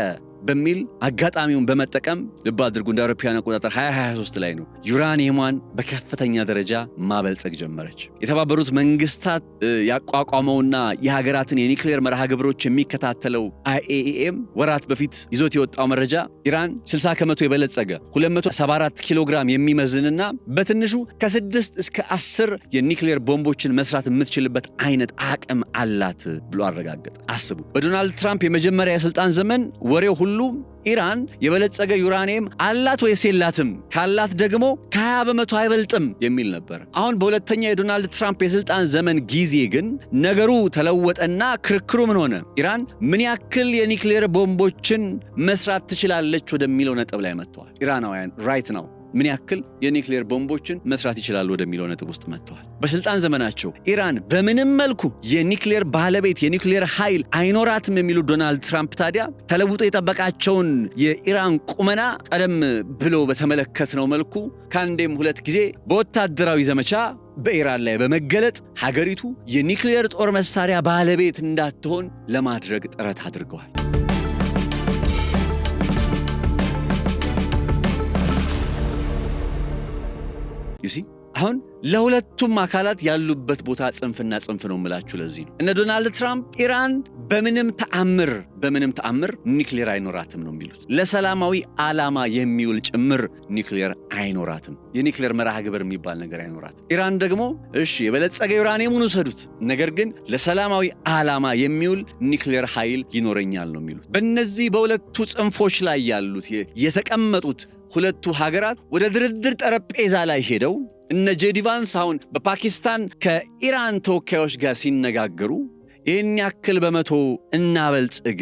Speaker 1: በሚል አጋጣሚውን በመጠቀም ልብ አድርጉ እንደ አውሮፓውያን አቆጣጠር 2023 ላይ ነው ዩራኒየሟን በከፍተኛ ደረጃ ማበልጸግ ጀመረች። የተባበሩት መንግስታት ያቋቋመውና የሀገራትን የኒክሌር መርሃ ግብሮች የሚከታተለው IAEA ወራት በፊት ይዞት የወጣው መረጃ ኢራን 60 ከመቶ የበለጸገ 274 ኪሎ ግራም የሚመዝንና በትንሹ ከ6 እስከ 10 የኒክሌር ቦምቦችን መስራት የምትችልበት አይነት አቅም አላት ብሎ አረጋገጠ። አስቡ በዶናልድ ትራምፕ የመጀመሪያ የስልጣን ዘመን ወሬው ሁሉ ኢራን የበለጸገ ዩራኒየም አላት ወይስ የላትም፣ ካላት ደግሞ ከ20 በመቶ አይበልጥም የሚል ነበር። አሁን በሁለተኛ የዶናልድ ትራምፕ የስልጣን ዘመን ጊዜ ግን ነገሩ ተለወጠና ክርክሩ ምን ሆነ? ኢራን ምን ያክል የኒክሌር ቦምቦችን መስራት ትችላለች ወደሚለው ነጥብ ላይ መጥተዋል። ኢራናውያን ራይት ነው ምን ያክል የኒክሌር ቦምቦችን መስራት ይችላሉ ወደሚለው ነጥብ ውስጥ መጥተዋል። በስልጣን ዘመናቸው ኢራን በምንም መልኩ የኒክሌር ባለቤት የኒክሌር ኃይል አይኖራትም የሚሉ ዶናልድ ትራምፕ ታዲያ ተለውጦ የጠበቃቸውን የኢራን ቁመና ቀደም ብሎ በተመለከትነው መልኩ ከአንዴም ሁለት ጊዜ በወታደራዊ ዘመቻ በኢራን ላይ በመገለጥ ሀገሪቱ የኒክሌር ጦር መሳሪያ ባለቤት እንዳትሆን ለማድረግ ጥረት አድርገዋል። አሁን ለሁለቱም አካላት ያሉበት ቦታ ጽንፍና ጽንፍ ነው የምላችሁ። ለዚህ ነው እነ ዶናልድ ትራምፕ ኢራን በምንም ተአምር ኒክሌር አይኖራትም ነው የሚሉት። ለሰላማዊ ዓላማ የሚውል ጭምር ኒክሌር አይኖራትም። የኒክሌር መርሃ ግብር የሚባል ነገር አይኖራትም። ኢራን ደግሞ እሺ የበለጸገ ዩራኒየሙን ውሰዱት፣ ነገር ግን ለሰላማዊ ዓላማ የሚውል ኒክሌር ኃይል ይኖረኛል ነው የሚሉት። በእነዚህ በሁለቱ ጽንፎች ላይ ያሉት የተቀመጡት ሁለቱ ሀገራት ወደ ድርድር ጠረጴዛ ላይ ሄደው እነ ጄዲ ቫንስ አሁን በፓኪስታን ከኢራን ተወካዮች ጋር ሲነጋገሩ ይህን ያክል በመቶ እናበልጽግ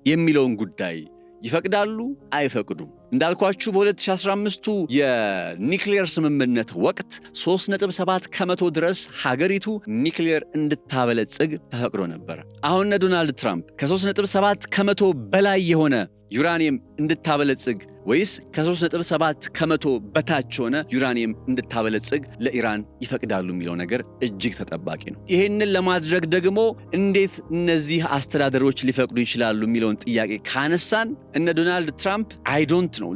Speaker 1: የሚለውን ጉዳይ ይፈቅዳሉ አይፈቅዱም? እንዳልኳችሁ በ2015ቱ የኒክሌር ስምምነት ወቅት 3.7 ከመቶ ድረስ ሀገሪቱ ኒክሌር እንድታበለጽግ ተፈቅዶ ነበር። አሁን ዶናልድ ትራምፕ ከ3.7 ከመቶ በላይ የሆነ ዩራኒየም እንድታበለጽግ ወይስ ከ3.7 ከመቶ በታች ሆነ ዩራኒየም እንድታበለጽግ ለኢራን ይፈቅዳሉ የሚለው ነገር እጅግ ተጠባቂ ነው። ይህንን ለማድረግ ደግሞ እንዴት እነዚህ አስተዳደሮች ሊፈቅዱ ይችላሉ የሚለውን ጥያቄ ካነሳን እነ ዶናልድ ትራምፕ አይ ዶንት ኖ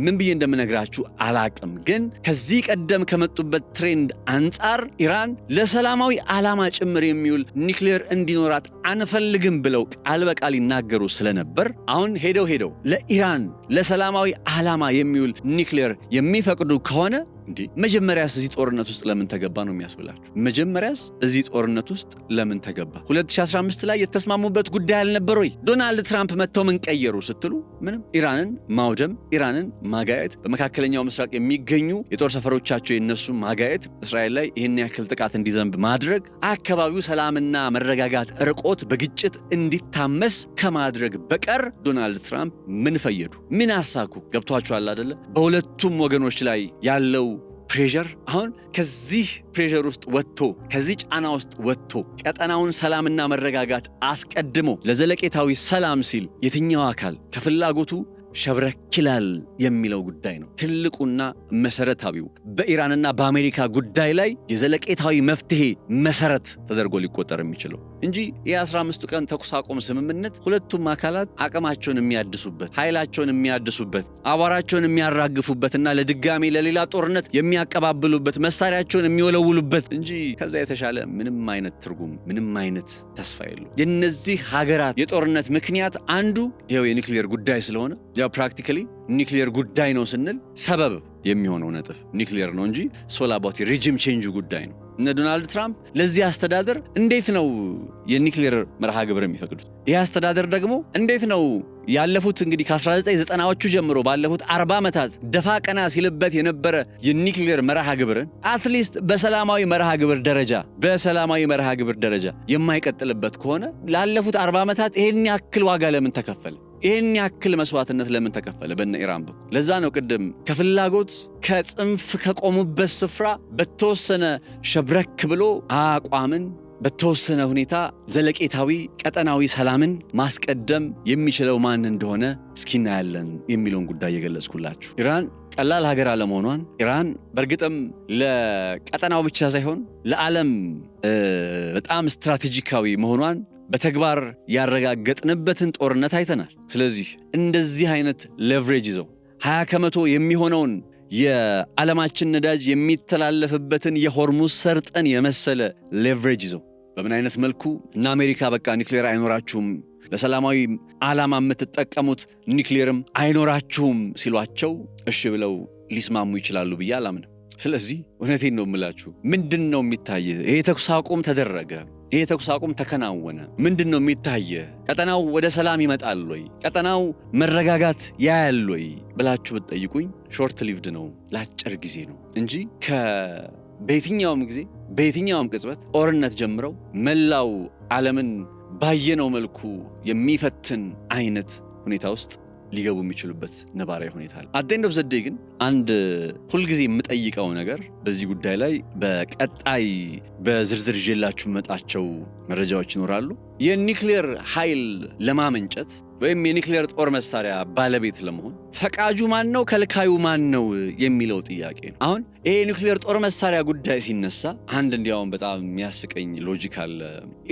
Speaker 1: ምን ብዬ እንደምነግራችሁ አላቅም፣ ግን ከዚህ ቀደም ከመጡበት ትሬንድ አንጻር ኢራን ለሰላማዊ ዓላማ ጭምር የሚውል ኒክሌር እንዲኖራት አንፈልግም ብለው ቃል በቃል ይናገሩ ስለነበር አሁን ሄደው ለኢራን ለሰላማዊ ዓላማ የሚውል ኒክሌር የሚፈቅዱ ከሆነ እንዴ መጀመሪያስ እዚህ ጦርነት ውስጥ ለምን ተገባ ነው የሚያስብላችሁ። መጀመሪያስ እዚህ ጦርነት ውስጥ ለምን ተገባ? 2015 ላይ የተስማሙበት ጉዳይ አልነበር ወይ? ዶናልድ ትራምፕ መጥተው ምን ቀየሩ ስትሉ ምንም። ኢራንን ማውደም፣ ኢራንን ማጋየት፣ በመካከለኛው ምስራቅ የሚገኙ የጦር ሰፈሮቻቸው የነሱ ማጋየት፣ እስራኤል ላይ ይህን ያክል ጥቃት እንዲዘንብ ማድረግ፣ አካባቢው ሰላምና መረጋጋት ርቆት በግጭት እንዲታመስ ከማድረግ በቀር ዶናልድ ትራምፕ ምን ፈየዱ? ምን አሳኩ? ገብቷችኋል አይደለ? በሁለቱም ወገኖች ላይ ያለው ፕሬሸር አሁን ከዚህ ፕሬሸር ውስጥ ወጥቶ ከዚህ ጫና ውስጥ ወጥቶ ቀጠናውን ሰላምና መረጋጋት አስቀድሞ ለዘለቄታዊ ሰላም ሲል የትኛው አካል ከፍላጎቱ ሸብረክላል የሚለው ጉዳይ ነው ትልቁና መሰረታዊው። በኢራንና በአሜሪካ ጉዳይ ላይ የዘለቄታዊ መፍትሄ መሰረት ተደርጎ ሊቆጠር የሚችለው እንጂ የ15 ቀን ተኩስ አቁም ስምምነት ሁለቱም አካላት አቅማቸውን የሚያድሱበት፣ ኃይላቸውን የሚያድሱበት፣ አቧራቸውን የሚያራግፉበትና ለድጋሚ ለሌላ ጦርነት የሚያቀባብሉበት፣ መሳሪያቸውን የሚወለውሉበት እንጂ ከዛ የተሻለ ምንም አይነት ትርጉም ምንም አይነት ተስፋ የለው። የነዚህ ሀገራት የጦርነት ምክንያት አንዱ ይሄው የኒክሌር ጉዳይ ስለሆነ ያው ፕራክቲካሊ ኒክሌር ጉዳይ ነው ስንል ሰበብ የሚሆነው ነጥብ ኒክሌር ነው እንጂ ሶላባቲ ሬጂም ቼንጅ ጉዳይ ነው። እነ ዶናልድ ትራምፕ ለዚህ አስተዳደር እንዴት ነው የኒክሌር መርሃ ግብር የሚፈቅዱት? ይህ አስተዳደር ደግሞ እንዴት ነው ያለፉት እንግዲህ ከ1990ዎቹ ጀምሮ ባለፉት 40 ዓመታት ደፋ ቀና ሲልበት የነበረ የኒክሌር መርሃ ግብርን አትሊስት በሰላማዊ መርሃ ግብር ደረጃ የማይቀጥልበት ከሆነ ላለፉት 40 ዓመታት ይሄን ያክል ዋጋ ለምን ተከፈለ? ይሄን ያክል መስዋዕትነት ለምን ተከፈለ በእነ ኢራን በኩል? ለዛ ነው ቅድም ከፍላጎት ከጽንፍ ከቆሙበት ስፍራ በተወሰነ ሸብረክ ብሎ አቋምን በተወሰነ ሁኔታ ዘለቄታዊ ቀጠናዊ ሰላምን ማስቀደም የሚችለው ማን እንደሆነ እስኪናያለን የሚለውን ጉዳይ የገለጽኩላችሁ። ኢራን ቀላል ሀገር አለመሆኗን፣ ኢራን በእርግጥም ለቀጠናው ብቻ ሳይሆን ለዓለም በጣም ስትራቴጂካዊ መሆኗን በተግባር ያረጋገጥንበትን ጦርነት አይተናል። ስለዚህ እንደዚህ አይነት ሌቨሬጅ ይዘው 20 ከመቶ የሚሆነውን የዓለማችን ነዳጅ የሚተላለፍበትን የሆርሙዝ ሰርጥን የመሰለ ሌቨሬጅ ይዘው በምን አይነት መልኩ እና አሜሪካ በቃ ኒክሌር አይኖራችሁም፣ ለሰላማዊ ዓላማ የምትጠቀሙት ኒክሌርም አይኖራችሁም ሲሏቸው እሺ ብለው ሊስማሙ ይችላሉ ብዬ አላምንም። ስለዚህ እውነቴን ነው የምላችሁ፣ ምንድን ነው የሚታየ? ይሄ ተኩስ አቁም ተደረገ፣ ይሄ ተኩስ አቁም ተከናወነ፣ ምንድን ነው የሚታየ? ቀጠናው ወደ ሰላም ይመጣል ወይ? ቀጠናው መረጋጋት ያያል ወይ ብላችሁ ብትጠይቁኝ ሾርት ሊቭድ ነው፣ ለአጭር ጊዜ ነው እንጂ በየትኛውም ጊዜ በየትኛውም ቅጽበት ጦርነት ጀምረው መላው ዓለምን ባየነው መልኩ የሚፈትን አይነት ሁኔታ ውስጥ ሊገቡ የሚችሉበት ነባራዊ ሁኔታ አለ። አት ኤንድ ኦፍ ዘ ዴይ ግን አንድ ሁልጊዜ የምጠይቀው ነገር በዚህ ጉዳይ ላይ በቀጣይ በዝርዝር ይዤላችሁ መጣቸው መረጃዎች ይኖራሉ። የኒውክሌር ኃይል ለማመንጨት ወይም የኒውክሌር ጦር መሳሪያ ባለቤት ለመሆን ፈቃጁ ማን ነው ከልካዩ ማን ነው የሚለው ጥያቄ ነው። አሁን ይሄ የኒውክሌር ጦር መሳሪያ ጉዳይ ሲነሳ አንድ እንዲያውም በጣም የሚያስቀኝ ሎጂካል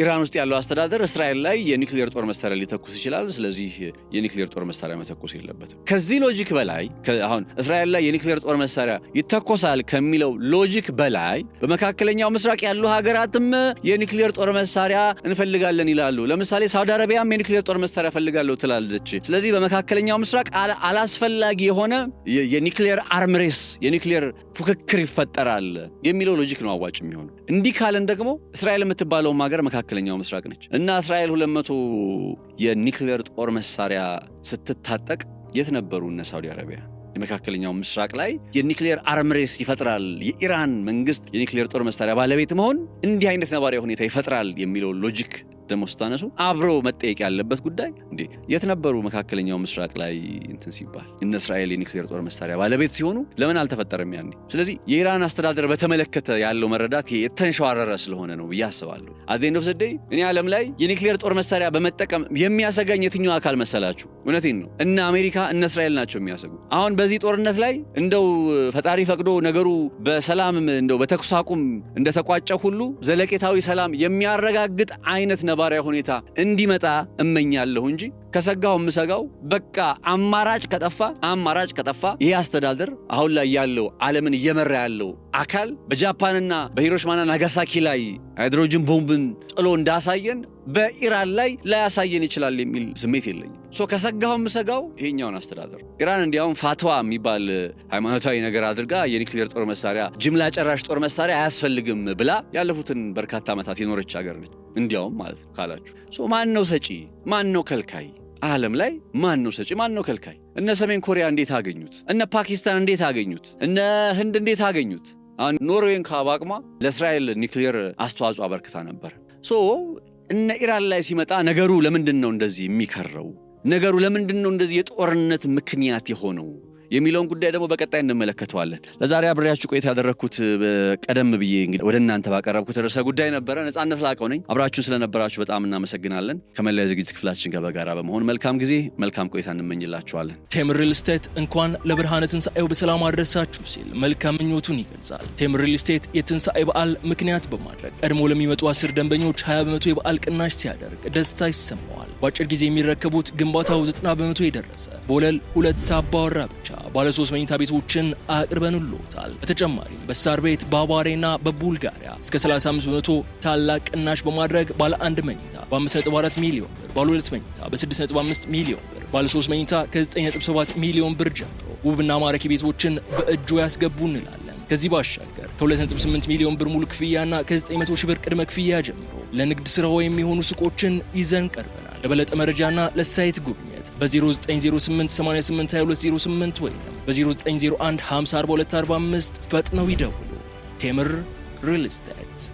Speaker 1: ኢራን ውስጥ ያለው አስተዳደር እስራኤል ላይ የኒውክሌር ጦር መሳሪያ ሊተኩስ ይችላል፣ ስለዚህ የኒውክሌር ጦር መሳሪያ መተኮስ የለበትም። ከዚህ ሎጂክ በላይ አሁን እስራኤል ላይ የኒውክሌር ጦር መሳሪያ ይተኮሳል ከሚለው ሎጂክ በላይ በመካከለኛው ምስራቅ ያሉ ሀገራትም የኒውክሌር ጦር መሳሪያ እንፈልጋለን ይላሉ። ለምሳሌ ሳውዲ አረቢያም የኒውክሌር ጦር መሳሪያ ፈልጋለሁ ትላለች። ስለዚህ በመካከለኛው ምስራቅ አላስፈላጊ የሆነ የኒውክሌር አርም ሬስ የኒውክሌር ፉክክር ይፈጠራል የሚለው ሎጂክ ነው አዋጭ የሚሆነው። እንዲህ ካለን ደግሞ እስራኤል የምትባለው ሀገር መካከለኛው ምስራቅ ነች እና እስራኤል 200 የኒውክሌር ጦር መሳሪያ ስትታጠቅ የት ነበሩ እነ ሳውዲ አረቢያ? የመካከለኛው ምስራቅ ላይ የኒውክሌር አርም ሬስ ይፈጥራል የኢራን መንግስት የኒውክሌር ጦር መሳሪያ ባለቤት መሆን እንዲህ አይነት ነባራዊ ሁኔታ ይፈጥራል የሚለው ሎጂክ ደግሞ ስታነሱ አብሮ መጠየቅ ያለበት ጉዳይ እንዴ የት ነበሩ መካከለኛው ምስራቅ ላይ እንትን ሲባል እነ እስራኤል የኒውክሌር ጦር መሳሪያ ባለቤት ሲሆኑ ለምን አልተፈጠረም ያኔ? ስለዚህ የኢራን አስተዳደር በተመለከተ ያለው መረዳት የተንሸዋረረ ስለሆነ ነው ብዬ አስባለሁ። አት ኦፍ ዘ ዴይ እኔ ዓለም ላይ የኒውክሌር ጦር መሳሪያ በመጠቀም የሚያሰጋኝ የትኛው አካል መሰላችሁ? እውነቴን ነው እነ አሜሪካ እነ እስራኤል ናቸው የሚያሰጉ። አሁን በዚህ ጦርነት ላይ እንደው ፈጣሪ ፈቅዶ ነገሩ በሰላም እንደው በተኩስ አቁም እንደተቋጨ ሁሉ ዘለቄታዊ ሰላም የሚያረጋግጥ አይነት ነባራዊ ሁኔታ እንዲመጣ እመኛለሁ እንጂ ከሰጋው ምሰጋው በቃ አማራጭ ከጠፋ ይሄ አስተዳደር አሁን ላይ ያለው ዓለምን እየመራ ያለው አካል በጃፓንና በሂሮሺማና ናጋሳኪ ላይ ሃይድሮጅን ቦምብን ጥሎ እንዳሳየን በኢራን ላይ ላያሳየን ይችላል የሚል ስሜት የለኝም። ከሰጋው ምሰጋው ይሄኛውን አስተዳደር ኢራን እንዲያውም ፋትዋ የሚባል ሃይማኖታዊ ነገር አድርጋ የኒውክሌር ጦር መሳሪያ ጅምላ ጨራሽ ጦር መሳሪያ አያስፈልግም ብላ ያለፉትን በርካታ ዓመታት የኖረች ሀገር ነች። እንዲያውም ማለት ካላችሁ ማን ነው ሰጪ ማን ነው ከልካይ? ዓለም ላይ ማን ነው ሰጪ ማን ነው ከልካይ? እነ ሰሜን ኮሪያ እንዴት አገኙት? እነ ፓኪስታን እንዴት አገኙት? እነ ህንድ እንዴት አገኙት? አሁን ኖርዌይን ካባቅማ ለእስራኤል ኒውክሌር አስተዋጽኦ አበርክታ ነበር። እነ ኢራን ላይ ሲመጣ ነገሩ ለምንድን ነው እንደዚህ የሚከረው? ነገሩ ለምንድን ነው እንደዚህ የጦርነት ምክንያት የሆነው የሚለውን ጉዳይ ደግሞ በቀጣይ እንመለከተዋለን። ለዛሬ አብሬያችሁ ቆይታ ያደረኩት ቀደም ብዬ እንግዲህ ወደ እናንተ ባቀረብኩት ርዕሰ ጉዳይ ነበረ። ነጻነት ላቀው ነኝ። አብራችሁን ስለነበራችሁ በጣም እናመሰግናለን። ከመለያ ዝግጅት ክፍላችን ጋር በጋራ በመሆን መልካም ጊዜ መልካም ቆይታ እንመኝላችኋለን።
Speaker 2: ቴምር ሪል ስቴት እንኳን ለብርሃነ ትንሣኤው በሰላም አደረሳችሁ ሲል መልካም ምኞቱን ይገልጻል። ቴምር ሪል ስቴት የትንሣኤ በዓል ምክንያት በማድረግ ቀድሞ ለሚመጡ 10 ደንበኞች 20% የበዓል ቅናሽ ሲያደርግ ደስታ ይሰማዋል። በአጭር ጊዜ የሚረከቡት ግንባታው 90% የደረሰ በወለል 2 አባወራ ብቻ ባለ 3 መኝታ ቤቶችን አቅርበንልዎታል። በተጨማሪም በሳር ቤት በአዋሬና በቡልጋሪያ እስከ 35% ታላቅ ቅናሽ በማድረግ ባለ 1 መኝታ በ5.4 ሚሊዮን ብር፣ ባለ 2 መኝታ በ6.5 ሚሊዮን ብር፣ ባለ 3 መኝታ ከ9.7 ሚሊዮን ብር ጀምሮ ውብና ማራኪ ቤቶችን በእጁ ያስገቡ እንላለን። ከዚህ ባሻገር ከ2.8 ሚሊዮን ብር ሙሉ ክፍያና ከ900 ሺህ ብር ቅድመ ክፍያ ጀምሮ ለንግድ ስራው የሚሆኑ ሱቆችን ይዘን ቀርበናል። ለበለጠ መረጃና ለሳይት ጉብኝት በ0908 88 2208 ወይም በ0901 50 42 45 ፈጥነው ይደውሉ። ቴምር ሪል ስቴት